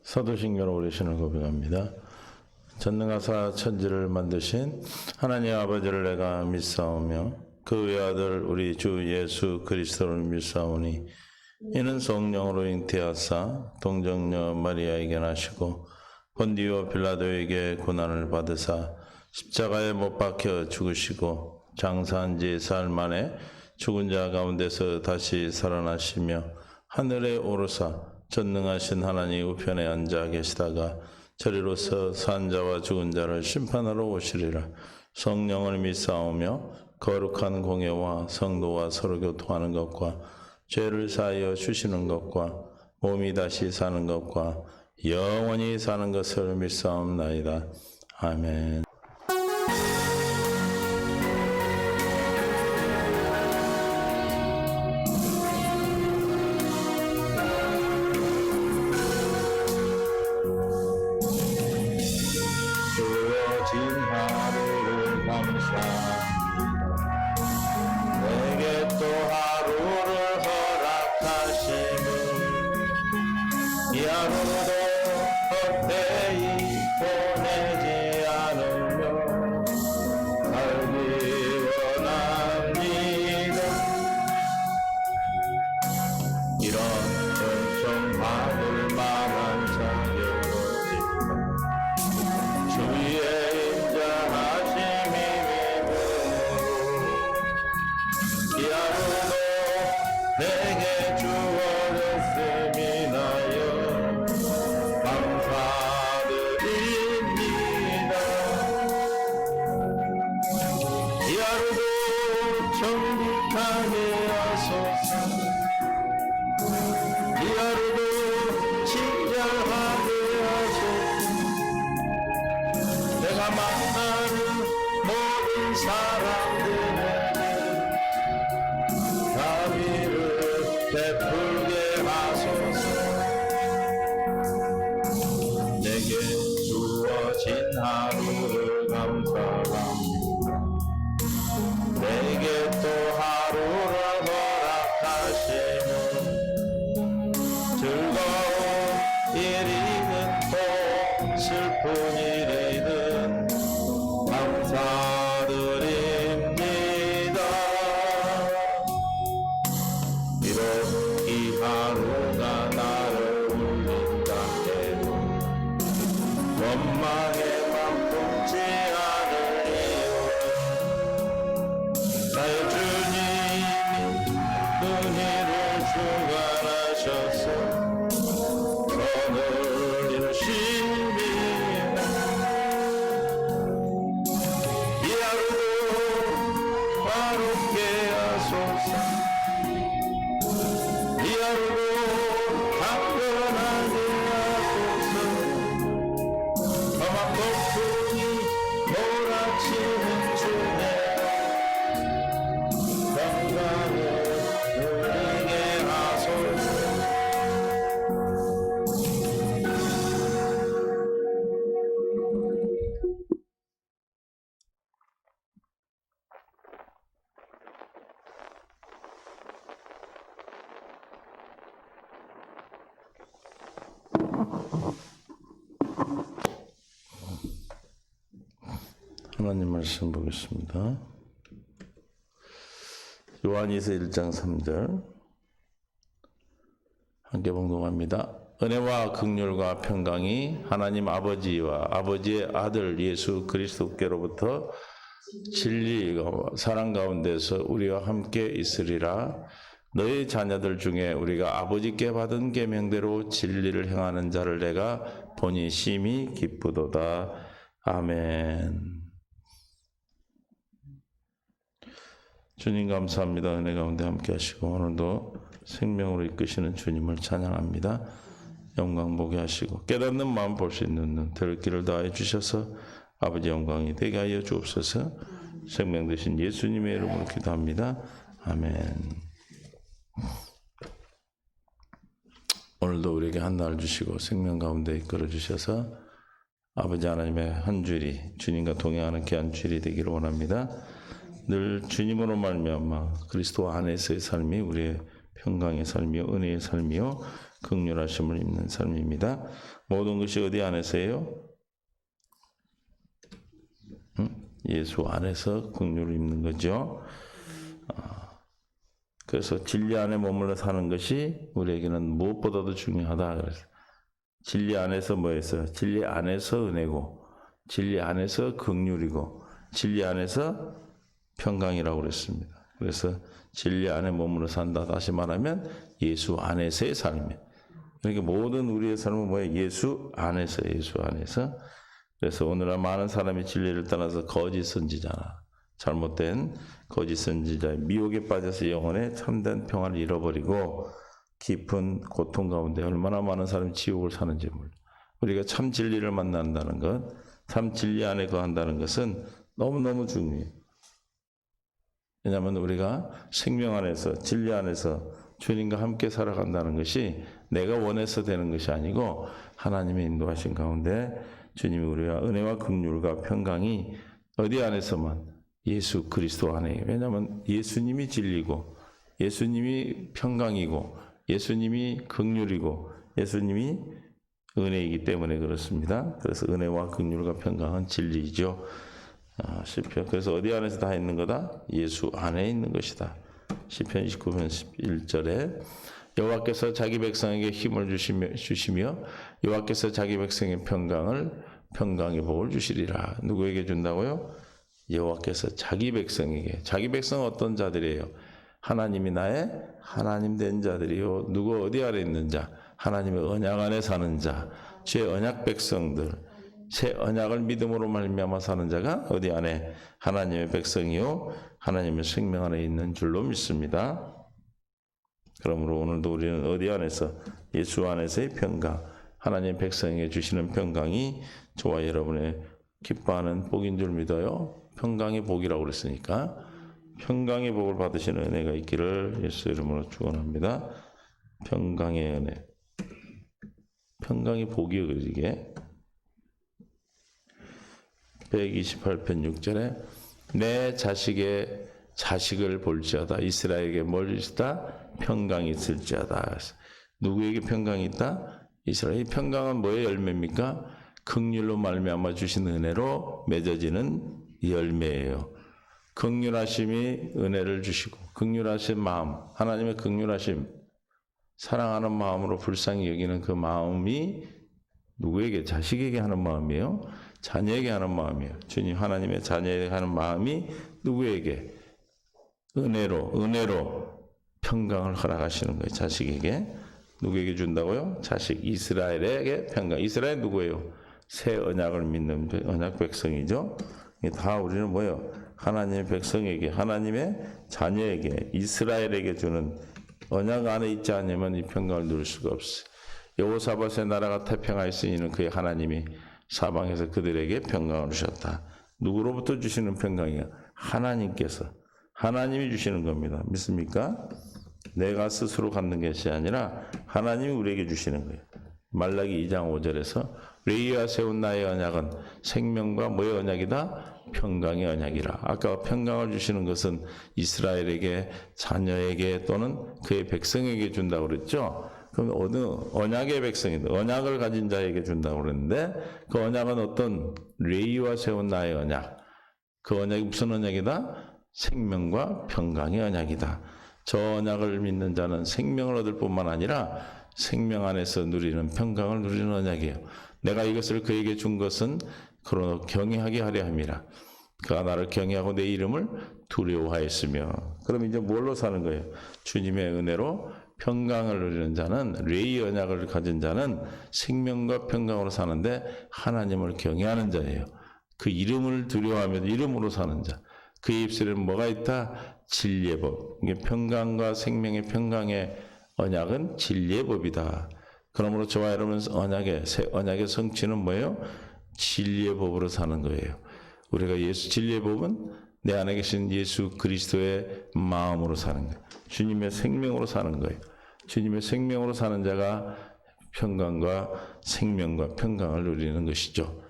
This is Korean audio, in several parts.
사도신경으로 우리 신을 고백합니다. 전능하사 천지를 만드신 하나님 아버지를 내가 믿사오며 그 외아들 우리 주 예수 그리스도를 믿사오니 이는 성령으로 잉태하사 동정녀 마리아에게 나시고 본디오 빌라도에게 고난을 받으사 십자가에 못 박혀 죽으시고 장사한 지 사흘 만에 죽은 자 가운데서 다시 살아나시며 하늘에 오르사 전능하신 하나님 우편에 앉아 계시다가 저리로서 산 자와 죽은 자를 심판하러 오시리라. 성령을 믿사오며 거룩한 공예와 성도와 서로 교통하는 것과 죄를 사하여 주시는 것과 몸이 다시 사는 것과 영원히 사는 것을 믿사옵나이다. 아멘. 주어진 하루를 감사합니다. 내게 또 하루를 허락하시니 이 하루도 헛되이 보내지 않으며 살기 원합니다. 이런 은총 받을 만한 자격은 주의 인자하심이 믿음으로 이 하루도 내게 주어졌음이나여 감사드립니다. 이 하루도 정직하게 하소서. 이 하루도 친절하게 하소서. 내가 만나는 모든 사람들에게 자비를 베풀게 하소서. 내게 주어진 하루를 감사합니다. 내게 또 하루를 허락하시는 즐거운 일이든 또 슬픈 일이든 감사드립니다. 비록 이 하루가 나를 울린다 해도 원망의 맘 품지 않으리요. 나의 주님이 은혜를 주관하셔서 선을 이루심이라. 이 하루도 화롭게 하소서. 이 하루도 강건하게 하소서. 험한 폭풍이 몰아치는 주내 건강을 누리게 하소서. 하나님 말씀 보겠습니다. 요한이서 1장 3절 함께 봉독합니다. 은혜와 긍휼과 평강이 하나님 아버지와 아버지의 아들 예수 그리스도께로부터 진리와 사랑 가운데서 우리와 함께 있으리라. 너희 자녀들 중에 우리가 아버지께 받은 계명대로 진리를 행하는 자를 내가 보니 심히 기쁘도다. 아멘. 주님 감사합니다. 은혜 가운데 함께 하시고 오늘도 생명으로 이끄시는 주님을 찬양합니다. 영광 보게 하시고 깨닫는 마음 볼 수 있는 눈 들을 길을 다해 주셔서 아버지 영광이 되게 하여 주옵소서. 생명 되신 예수님의 이름으로 기도합니다. 아멘. 오늘도 우리에게 한 날 주시고 생명 가운데 이끌어 주셔서 아버지 하나님의 한 주일이 주님과 동행하는 귀한 주일이 되기를 원합니다. 늘 주님으로 말미암아 그리스도 안에서의 삶이 우리의 평강의 삶이요 은혜의 삶이요 긍휼하심을 입는 삶입니다. 모든 것이 어디 안에서예요? 예수 안에서 긍휼을 입는 거죠. 그래서 진리 안에 머물러 사는 것이 우리에게는 무엇보다도 중요하다. 그래서 진리 안에서 뭐였어요? 진리 안에서 은혜고, 진리 안에서 긍휼이고, 진리 안에서 평강이라고 그랬습니다. 그래서 진리 안에 머물러 산다. 다시 말하면 예수 안에서의 삶이에요. 그러니까 모든 우리의 삶은 뭐예요? 예수 안에서, 예수 안에서. 그래서 오늘날 많은 사람이 진리를 떠나서 거짓 선지자나 잘못된 거짓 선지자의 미혹에 빠져서 영혼의 참된 평안을 잃어버리고 깊은 고통 가운데 얼마나 많은 사람이 지옥을 사는지 몰라. 우리가 참 진리를 만난다는 것, 참 진리 안에 거한다는 것은 너무너무 중요해요. 왜냐하면 우리가 생명 안에서, 진리 안에서 주님과 함께 살아간다는 것이 내가 원해서 되는 것이 아니고 하나님의 인도하신 가운데 주님이 우리와 은혜와 긍휼과 평강이 어디 안에서만? 예수 그리스도 안에. 왜냐하면 예수님이 진리고 예수님이 평강이고 예수님이 긍휼이고 예수님이 은혜이기 때문에 그렇습니다. 그래서 은혜와 긍휼과 평강은 진리이죠. 시편. 그래서 어디 안에서 다 있는 거다? 예수 안에 있는 것이다. 시편 29편 11절에 여호와께서 자기 백성에게 힘을 주시며 여호와께서 자기 백성의 평강의 복을 주시리라. 누구에게 준다고요? 여호와께서 자기 백성에게. 자기 백성은 어떤 자들이에요? 하나님이 나의 하나님 된 자들이요. 누구 어디 아래 있는 자? 하나님의 언약 안에 사는 자. 제 언약 백성들. 새 언약을 믿음으로 말미암아 사는 자가 어디 안에? 하나님의 백성이요. 하나님의 생명 안에 있는 줄로 믿습니다. 그러므로 오늘도 우리는 어디 안에서? 예수 안에서의 평강. 하나님 백성에게 주시는 평강이 저와 여러분의 기뻐하는 복인 줄 믿어요. 평강의 복이라고 그랬으니까 평강의 복을 받으시는 은혜가 있기를 예수 이름으로 축원합니다. 평강의 은혜. 평강의 복이요. 이게 128편 6절에 내 자식을 볼지어다. 이스라엘에게 뭘 주시다? 평강이 있을지어다. 누구에게 평강이 있다? 이스라엘. 평강은 뭐의 열매입니까? 긍휼로 말미암아 주신 은혜로 맺어지는 열매예요. 긍휼하심이 은혜를 주시고 긍휼하신 마음, 하나님의 긍휼하심, 사랑하는 마음으로 불쌍히 여기는 그 마음이 누구에게? 자식에게 하는 마음이에요. 자녀에게 하는 마음이에요. 주님 하나님의 자녀에게 하는 마음이 누구에게? 은혜로 평강을 허락하시는 거예요. 자식에게. 누구에게 준다고요? 자식 이스라엘에게 평강. 이스라엘 누구예요? 새 언약을 믿는 언약 백성이죠. 다 우리는 뭐예요? 하나님의 백성에게, 하나님의 자녀에게, 이스라엘에게 주는 언약 안에 있지 않으면 이 평강을 누릴 수가 없어요. 여호사밧의 나라가 태평하였으니 그의 하나님이 사방에서 그들에게 평강을 주셨다. 누구로부터 주시는 평강이야? 하나님께서. 하나님이 주시는 겁니다. 믿습니까? 내가 스스로 갖는 것이 아니라 하나님이 우리에게 주시는 거예요. 말라기 2장 5절에서 레위와 세운 나의 언약은 생명과 뭐의 언약이다? 평강의 언약이라. 아까 평강을 주시는 것은 이스라엘에게, 자녀에게 또는 그의 백성에게 준다고 그랬죠. 그럼 어느 언약의 백성인데 언약을 가진 자에게 준다고 그랬는데 그 언약은 어떤? 레위와 세운 나의 언약. 그 언약이 무슨 언약이다? 생명과 평강의 언약이다. 저 언약을 믿는 자는 생명을 얻을 뿐만 아니라 생명 안에서 누리는 평강을 누리는 언약이에요. 내가 이것을 그에게 준 것은 그러나 경외하게 하려 함이라. 그가 나를 경외하고 내 이름을 두려워하였으며. 그럼 이제 뭘로 사는 거예요? 주님의 은혜로 평강을 누리는 자는, 레위 언약을 가진 자는 생명과 평강으로 사는데 하나님을 경외하는 자예요. 그 이름을 두려워하며 이름으로 사는 자. 그의 입술에는 뭐가 있다? 진리의 법. 이게 평강과 생명의 평강의 언약은 진리의 법이다. 그러므로 저와 여러분 언약의 성취는 뭐예요? 진리의 법으로 사는 거예요. 우리가 진리의 법은 내 안에 계신 예수 그리스도의 마음으로 사는 거예요. 주님의 생명으로 사는 거예요. 주님의 생명으로 사는 자가 평강과 생명과 평강을 누리는 것이죠.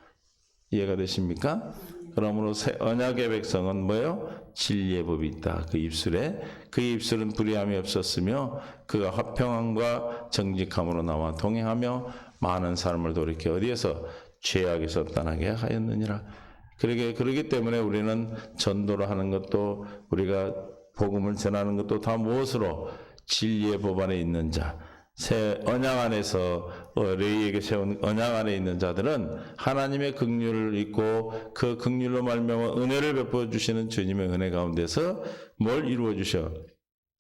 이해가 되십니까? 그러므로 새 언약의 백성은 뭐예요? 진리의 법이 있다. 그 입술에. 그 입술은 불의함이 없었으며 그가 화평함과 정직함으로 나와 동행하며 많은 사람을 돌이켜 어디에서? 죄악에서 떠나게 하였느니라. 그러기 때문에 우리는 전도를 하는 것도 우리가 복음을 전하는 것도 다 무엇으로? 진리의 법 안에 있는 자. 새 언약 안에서 레위에게 세운 언약 안에 있는 자들은 하나님의 긍휼을 입고 그 긍휼로 말미암아 은혜를 베풀어 주시는 주님의 은혜 가운데서 뭘 이루어 주셔?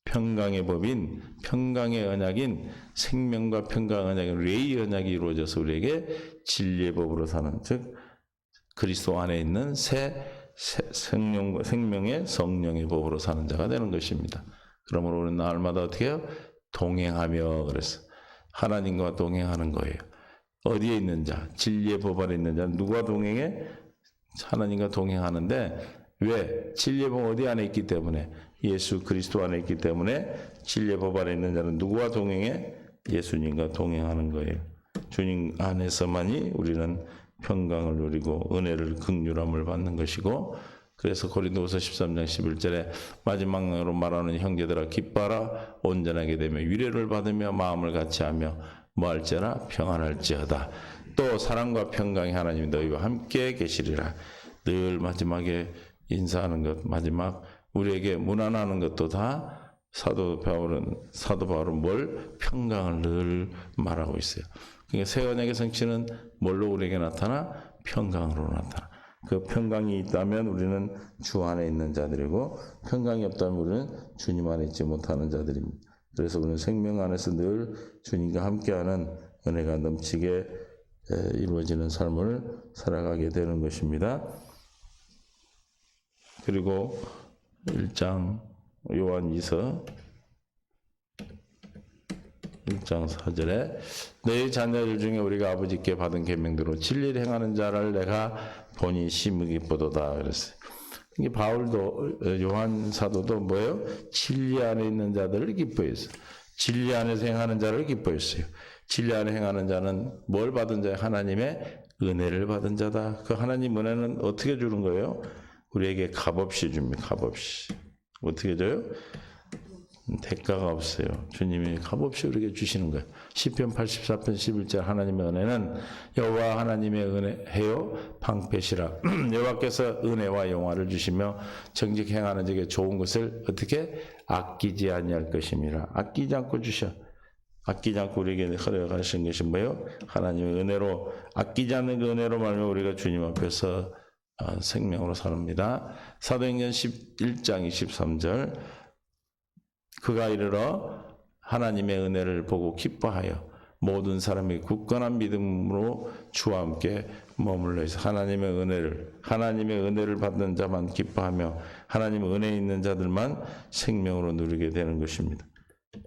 평강의 법인, 평강의 언약인, 생명과 평강 언약인 레위 언약이 이루어져서 우리에게 진리의 법으로 사는, 즉 그리스도 안에 있는 생명의 성령의 법으로 사는 자가 되는 것입니다. 그러므로 우리는 날마다 어떻게 해요? 동행하며, 그래서 하나님과 동행하는 거예요. 어디에 있는 자? 진리의 법 안에 있는 자. 누가 동행해? 하나님과 동행하는데, 왜? 진리의 법 어디 안에 있기 때문에? 예수 그리스도 안에 있기 때문에 진리의 법 안에 있는 자는 누구와 동행해? 예수님과 동행하는 거예요. 주님 안에서만이 우리는 평강을 누리고 은혜를 긍휼함을 받는 것이고, 그래서 고린도후서 13장 11절에 마지막으로 말하는 형제들아 기뻐하라, 온전하게 되며 위로를 받으며 마음을 같이하며 뭐할지어다? 평안할지어다. 또 사랑과 평강의 하나님이 너희와 함께 계시리라. 늘 마지막에 인사하는 것, 마지막 우리에게 문안하는 것도 다 사도 바울은 뭘? 평강을 늘 말하고 있어요. 그러니까 새 언약의 성취는 뭘로 우리에게 나타나? 평강으로 나타나. 그 평강이 있다면 우리는 주 안에 있는 자들이고, 평강이 없다면 우리는 주님 안에 있지 못하는 자들입니다. 그래서 우리는 생명 안에서 늘 주님과 함께하는 은혜가 넘치게 이루어지는 삶을 살아가게 되는 것입니다. 그리고 1장 요한 1장 4절에 너희 자녀들 중에 우리가 아버지께 받은 계명대로 진리를 행하는 자를 내가 보니 심히 기쁘도다 그랬어요. 이게 바울도 요한 사도도 뭐예요? 진리 안에 있는 자들을 기뻐했어요. 진리 안에서 행하는 자를 기뻐했어요. 진리 안에 행하는 자는 뭘 받은 자예요? 하나님의 은혜를 받은 자다. 그 하나님 은혜는 어떻게 주는 거예요? 우리에게 값없이 줍니다. 값없이. 어떻게 줘요? 대가가 없어요. 주님이 값없이 우리에게 주시는 거예요. 시편 84편 11절 하나님의 은혜는 여호와 하나님의 은혜요 방패시라. 여호와께서 은혜와 영화를 주시며 정직 행하는 자에게 좋은 것을 어떻게? 아끼지 아니할 것임이라. 아끼지 않고 주셔. 아끼지 않고 우리에게 허락하신 것이 뭐예요? 하나님의 은혜로, 아끼지 않는 그 은혜로 말하면 우리가 주님 앞에서 생명으로 삽니다. 사도행전 11장 23절 그가 이르러 하나님의 은혜를 보고 기뻐하여 모든 사람이 굳건한 믿음으로 주와 함께 머물러 있어. 하나님의 은혜를 받는 자만 기뻐하며 하나님의 은혜 있는 자들만 생명으로 누리게 되는 것입니다.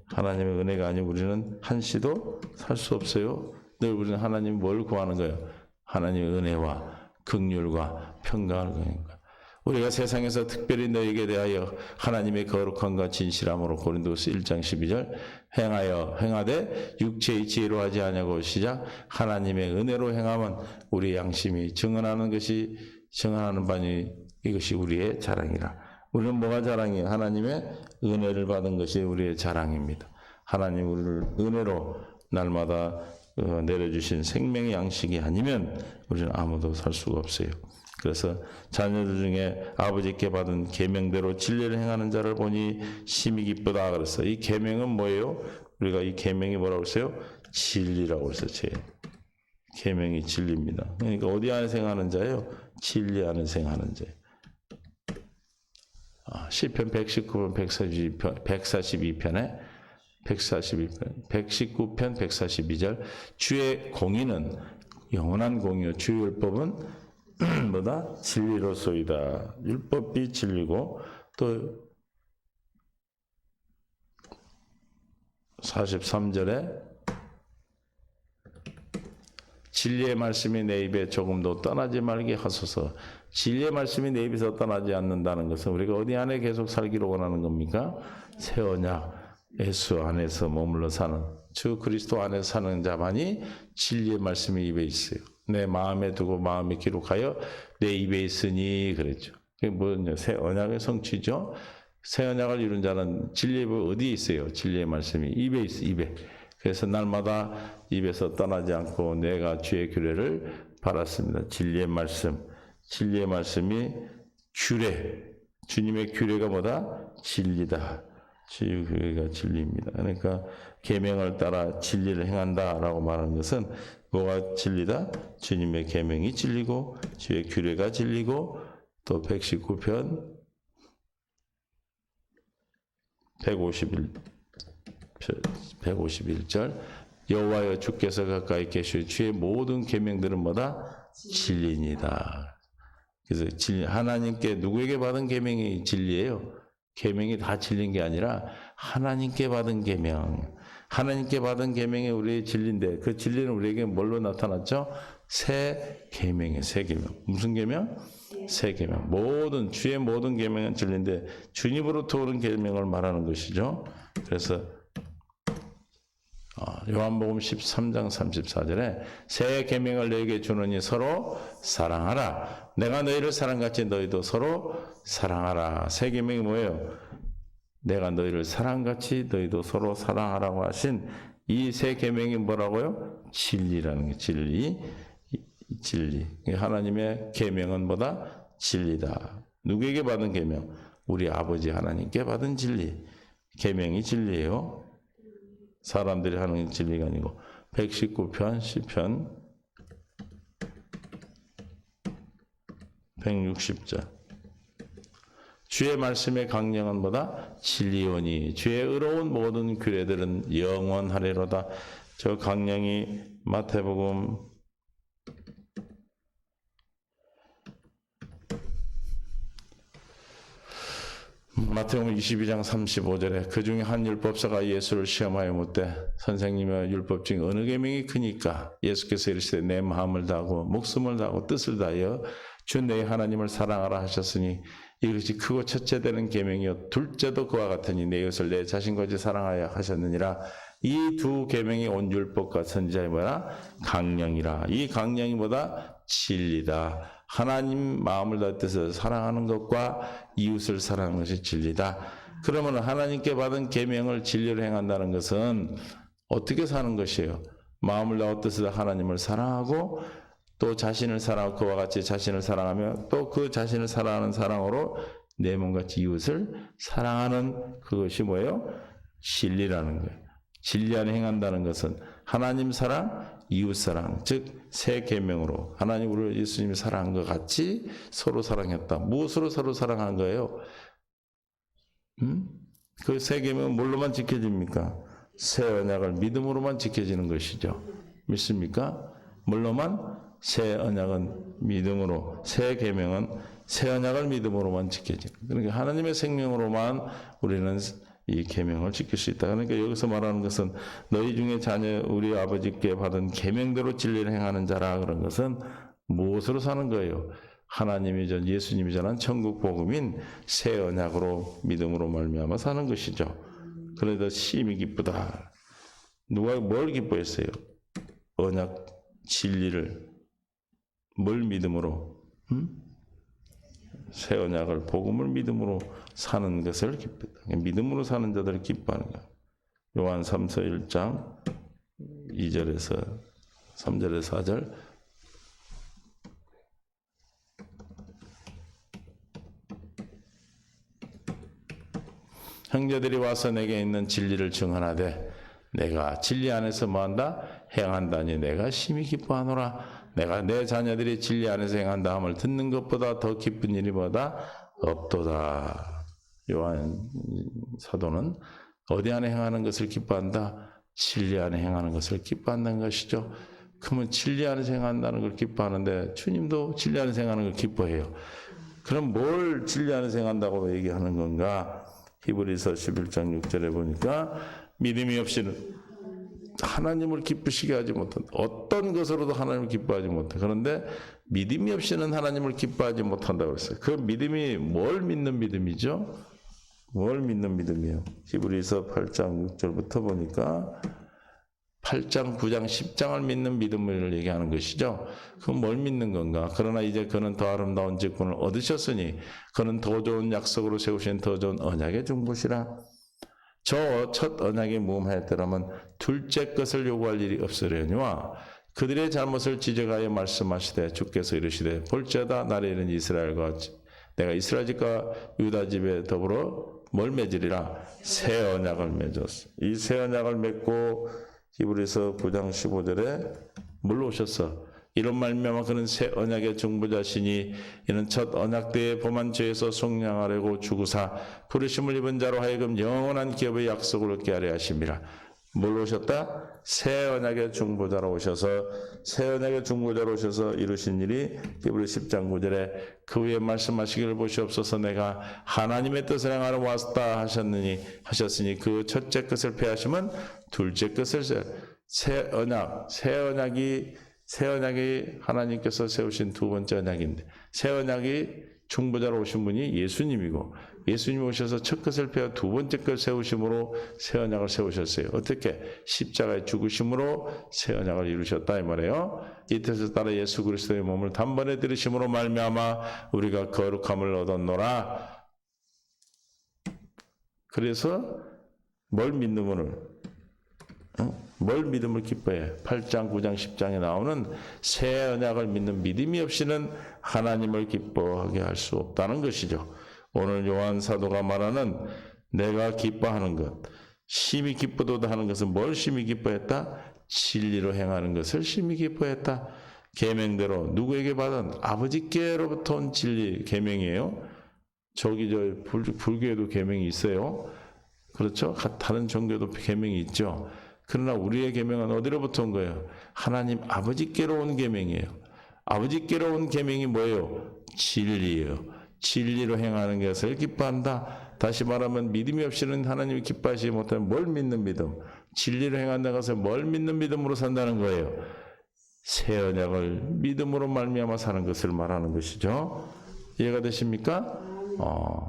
하나님의 은혜가 아니면 우리는 한시도 살 수 없어요. 늘 우리는 하나님 뭘 구하는 거예요? 하나님의 은혜와 긍휼과 평강을 구하는 거예요. 우리가 세상에서 특별히 너에게 대하여 하나님의 거룩함과 진실함으로 고린도서 1장 12절 행하되 육체의 지혜로 하지 아니하고 시작 하나님의 은혜로 행하면 우리 양심이 증언하는 바니 이것이 우리의 자랑이라. 우리는 뭐가 자랑이에요? 하나님의 은혜를 받은 것이 우리의 자랑입니다. 하나님 우리를 은혜로 날마다 내려주신 생명의 양식이 아니면 우리는 아무도 살 수가 없어요. 그래서 자녀들 중에 아버지께 받은 계명대로 진리를 행하는 자를 보니 심히 기쁘다 그랬어. 이 계명은 뭐예요? 우리가 이 계명이 뭐라고 했어요? 진리라고 했어요. 계명이 진리입니다. 그러니까 어디 안에서 행하는 자예요? 진리 안에서 행하는 자예요. 시편 119편 142편에 119편 142절 주의 공의는 영원한 공의요 주의 율법은 뭐다? 진리로소이다. 율법이 진리고 또 43절에 진리의 말씀이 내 입에 조금도 떠나지 말게 하소서. 진리의 말씀이 내 입에서 떠나지 않는다는 것은 우리가 어디 안에 계속 살기를 원하는 겁니까? 새 언약 예수 안에서 머물러 사는 주 그리스도 안에서 사는 자만이 진리의 말씀이 입에 있어요. 내 마음에 두고 마음에 기록하여 내 입에 있으니 그랬죠. 그게 뭐냐? 새 언약의 성취죠. 새 언약을 이룬 자는 진리의 법 어디에 있어요? 진리의 말씀이 입에 있어, 입에. 그래서 날마다 입에서 떠나지 않고 내가 주의 규례를 받았습니다. 진리의 말씀. 진리의 말씀이 규례. 주님의 규례가 뭐다? 진리다. 주의 규례가 진리입니다. 그러니까 계명을 따라 진리를 행한다라고 말하는 것은 뭐가 진리다? 주님의 계명이 진리고 주의 규례가 진리고 또 119편 151절 여호와여 주께서 가까이 계시오 주의 모든 계명들은 뭐다? 진리니이다. 그래서 하나님께 누구에게 받은 계명이 진리예요? 계명이 다 진리인 게 아니라 하나님께 받은 계명. 하나님께 받은 계명이 우리의 진리인데 그 진리는 우리에게 뭘로 나타났죠? 새 계명이에요. 새 계명. 무슨 계명? 새 계명. 모든 주의 모든 계명은 진리인데 주님으로부터 오는 계명을 말하는 것이죠. 그래서 요한복음 13장 34절에 새 계명을 너희에게 주노니 서로 사랑하라. 내가 너희를 사랑같이 너희도 서로 사랑하라. 새 계명이 뭐예요? 내가 너희를 사랑같이 너희도 서로 사랑하라고 하신 이 새 계명이 뭐라고요? 진리라는 게 진리. 진리. 하나님의 계명은 뭐다? 진리다. 누구에게 받은 계명? 우리 아버지 하나님께 받은 진리. 계명이 진리예요. 사람들이 하는 진리가 아니고 119편, 시편 160절 주의 말씀의 강령은 뭐다? 진리오니 주의 의로운 모든 규례들은 영원하리로다. 저 강령이 마태복음 마태복음 22장 35절에 그 중에 한 율법사가 예수를 시험하여 묻되 선생님의 율법 중에 어느 계명이 크니까 예수께서 이르시되 내 마음을 다하고 목숨을 다하고 뜻을 다하여 주 내 하나님을 사랑하라 하셨으니 이것이 크고 첫째 되는 계명이요 둘째도 그와 같으니 내 이웃을 내 자신같이 사랑하여 하셨느니라. 이 두 계명이 온 율법과 선지자의 뭐라? 강령이라. 이 강령이 뭐다? 진리다. 하나님 마음을 다해 뜻을 사랑하는 것과 이웃을 사랑하는 것이 진리다. 그러면 하나님께 받은 계명을 진리로 행한다는 것은 어떻게 사는 것이에요? 마음을 다해 뜻을 하나님을 사랑하고 또 자신을 사랑하고 그와 같이 자신을 사랑하며 또 그 자신을 사랑하는 사랑으로 내 몸같이 이웃을 사랑하는 그것이 뭐예요? 진리라는 거예요. 진리 안에 행한다는 것은 하나님 사랑, 이웃 사랑, 즉 새 계명으로 하나님 우리를 예수님이 사랑한 것 같이 서로 사랑했다. 무엇으로 서로 사랑한 거예요? 그 새 계명은 뭘로만 지켜집니까? 새 언약을 믿음으로만 지켜지는 것이죠. 믿습니까? 뭘로만? 새 언약은 믿음으로, 새 계명은 새 언약을 믿음으로만 지켜지는. 그러니까 하나님의 생명으로만 우리는 이 계명을 지킬 수 있다. 그러니까 여기서 말하는 것은 너희 중에 자녀 우리 아버지께 받은 계명대로 진리를 행하는 자라 그런 것은 무엇으로 사는 거예요? 하나님이 전 예수님이 전한 천국 복음인 새 언약으로 믿음으로 말미암아 사는 것이죠. 그래도 심히 기쁘다. 누가 뭘 기뻐했어요? 언약 진리를 뭘 믿음으로? 새 언약을 복음을 믿음으로 사는 것을 기쁘다. 믿음으로 사는 자들을 기뻐하는 거야. 요한 3서 1장 2절에서 3절에서 4절 형제들이 와서 내게 있는 진리를 증언하되 내가 진리 안에서 뭐한다? 행한다니 내가 심히 기뻐하노라. 내가 내 자녀들이 진리 안에서 행한다 함을 듣는 것보다 더 기쁜 일이 뭐다? 없도다. 요한 사도는 어디 안에 행하는 것을 기뻐한다? 진리 안에 행하는 것을 기뻐한다는 것이죠. 그러면 진리 안에서 행한다는 걸 기뻐하는데 주님도 진리 안에서 행하는 걸 기뻐해요. 그럼 뭘 진리 안에서 행한다고 얘기하는 건가? 히브리서 11장 6절에 보니까 믿음이 없이는 하나님을 기쁘시게 하지 못한다. 어떤 것으로도 하나님을 기뻐하지 못한다. 그런데 믿음이 없이는 하나님을 기뻐하지 못한다고 그랬어요. 그 믿음이 뭘 믿는 믿음이죠? 뭘 믿는 믿음이에요? 히브리서 8장 6절부터 보니까 8장, 9장, 10장을 믿는 믿음을 얘기하는 것이죠. 그건 뭘 믿는 건가? 그러나 이제 그는 더 아름다운 직분을 얻으셨으니 그는 더 좋은 약속으로 세우신 더 좋은 언약의 중보시라. 저 첫 언약이 무음하였더라면 둘째 것을 요구할 일이 없으려니와 그들의 잘못을 지적하여 말씀하시되 주께서 이르시되 볼지어다 날에 이른 이스라엘과 내가 이스라엘 집과 유다 집에 더불어 뭘 맺으리라? 새 언약을 맺었어. 이 새 언약을 맺고 히브리서 9장 15절에 뭘로 오셨어? 이런 말미암아 그는 새 언약의 중보자시니 이는 첫 언약 때의 범한 죄에서 속량하려고 죽으사 부르심을 입은 자로 하여금 영원한 기업의 약속을 얻게 하려 하심이라. 뭘로 오셨다? 새 언약의 중보자로 오셔서 새 언약의 중보자로 오셔서 이루신 일이 히브리 10장 9절에 그 위에 말씀하시기를 보시옵소서 내가 하나님의 뜻을 행하러 왔다 하셨으니 그 첫째 것을 폐하시면 둘째 것을 새 언약이 하나님께서 세우신 두 번째 언약인데 새 언약이 중보자로 오신 분이 예수님이고 예수님이 오셔서 첫 것을 폐하 두 번째 것 세우심으로 새 언약을 세우셨어요. 어떻게? 십자가의 죽으심으로 새 언약을 이루셨다 이 말이에요. 이 뜻을 따라 예수 그리스도의 몸을 단번에 들으심으로 말미암아 우리가 거룩함을 얻었노라. 그래서 뭘 믿음을 기뻐해? 8장, 9장, 10장에 나오는 새 언약을 믿는 믿음이 없이는 하나님을 기뻐하게 할 수 없다는 것이죠. 오늘 요한 사도가 말하는 내가 기뻐하는 것, 심히 기쁘도다 하는 것은 뭘 심히 기뻐했다? 진리로 행하는 것을 심히 기뻐했다. 계명대로 누구에게 받은 아버지께로부터 온 진리 계명이에요. 불교에도 계명이 있어요. 그렇죠? 다른 종교도 계명이 있죠. 그러나 우리의 계명은 어디로부터 온 거예요? 하나님 아버지께로 온 계명이에요. 아버지께로 온 계명이 뭐예요? 진리예요. 진리로 행하는 것을 기뻐한다. 다시 말하면 믿음이 없이는 하나님이 기뻐하시지 못하면 뭘 믿는 믿음? 진리로 행한다는 것을 뭘 믿는 믿음으로 산다는 거예요. 새 언약을 믿음으로 말미암아 사는 것을 말하는 것이죠. 이해가 되십니까?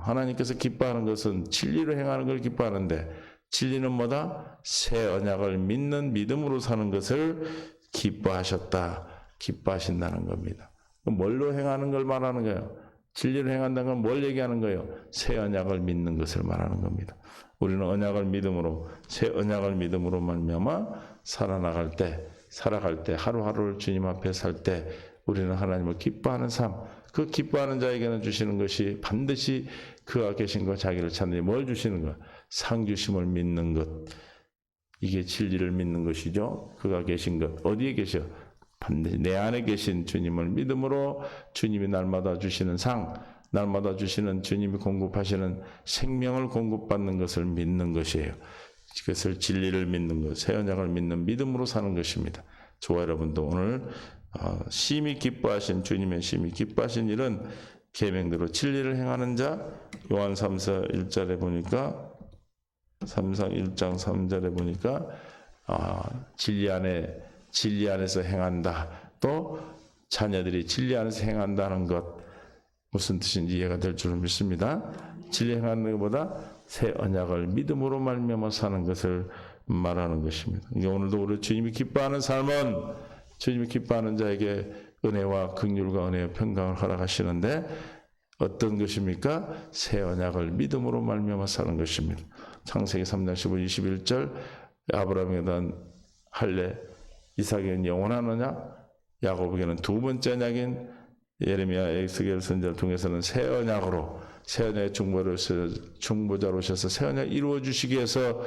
하나님께서 기뻐하는 것은 진리로 행하는 걸 기뻐하는데 진리는 뭐다? 새 언약을 믿는 믿음으로 사는 것을 기뻐하신다는 겁니다. 뭘로 행하는 걸 말하는 거예요? 진리로 행한다는 건 뭘 얘기하는 거예요? 새 언약을 믿는 것을 말하는 겁니다. 우리는 언약을 믿음으로, 새 언약을 믿음으로 말미암아 살아갈 때, 하루하루를 주님 앞에 살 때 우리는 하나님을 기뻐하는 삶, 그 기뻐하는 자에게는 주시는 것이 반드시 그가 계신 것, 자기를 찾는 뭘 주시는 것? 상 주심을 믿는 것. 이게 진리를 믿는 것이죠. 그가 계신 것. 어디에 계셔? 반드시 내 안에 계신 주님을 믿음으로 주님이 날마다 주시는 상, 날마다 주시는 주님이 공급하시는 생명을 공급받는 것을 믿는 것이에요. 그것을 진리를 믿는 것, 새 언약을 믿는 믿음으로 사는 것입니다. 저와 여러분도 오늘 심히 기뻐하신 주님의 심히 기뻐하신 일은 계명대로 진리를 행하는 자, 요한 3서 1절에 보니까 1장 3절에 보니까 진리 안에서 행한다. 또 자녀들이 진리 안에서 행한다는 것 무슨 뜻인지 이해가 될 줄 믿습니다. 진리 행하는 것보다 새 언약을 믿음으로 말미암아 사는 것을 말하는 것입니다. 오늘도 우리 주님이 기뻐하는 삶은 주님이 기뻐하는 자에게 은혜와 긍휼과 은혜와 평강을 허락하시는데 어떤 것입니까? 새 언약을 믿음으로 말미암아 사는 것입니다. 창세기 3장 15, 21절 아브라함에 대한 할례, 이삭에게는 영원한 언약, 야곱에게는 두 번째 언약인 예레미야, 에스겔 선지자를 통해서는 새 언약으로 새 언약의 중보자로 오셔서 새 언약 이루어 주시기 위해서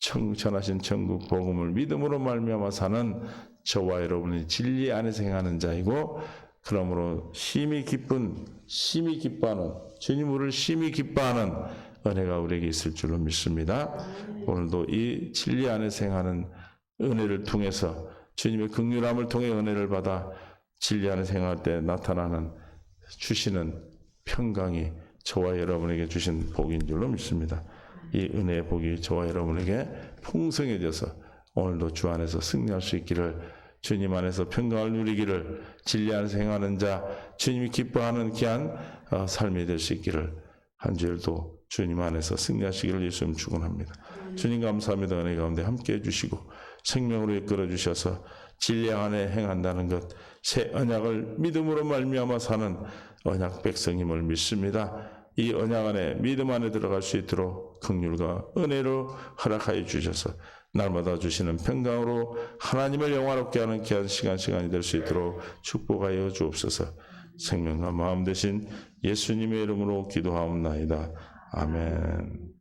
전하신 천국 복음을 믿음으로 말미암아 사는 저와 여러분이 진리 안에서 행하는 자이고 그러므로 심히 기뻐하는 주님 우리를 심히 기뻐하는 은혜가 우리에게 있을 줄로 믿습니다. 오늘도 이 진리 안에서 행하는 은혜를 통해서 주님의 긍휼함을 통해 은혜를 받아 진리 안에서 행할 때 나타나는 주시는 평강이 저와 여러분에게 주신 복인 줄로 믿습니다. 이 은혜의 복이 저와 여러분에게 풍성해져서 오늘도 주 안에서 승리할 수 있기를 주님 안에서 평강을 누리기를 진리 안에서 행하는 자 주님이 기뻐하는 귀한 삶이 될 수 있기를 한 주일도 주님 안에서 승리하시기를 예수님 축원합니다. 주님 감사합니다. 은혜 가운데 함께해 주시고 생명으로 이끌어 주셔서 진리 안에 행한다는 것, 새 언약을 믿음으로 말미암아 사는 언약 백성임을 믿습니다. 이 언약 안에 믿음 안에 들어갈 수 있도록 긍휼과 은혜로 허락하여 주셔서 날마다 주시는 평강으로 하나님을 영화롭게 하는 귀한 시간이 될 수 있도록 축복하여 주옵소서. 생명과 마음 되신 예수님의 이름으로 기도하옵나이다. 아멘.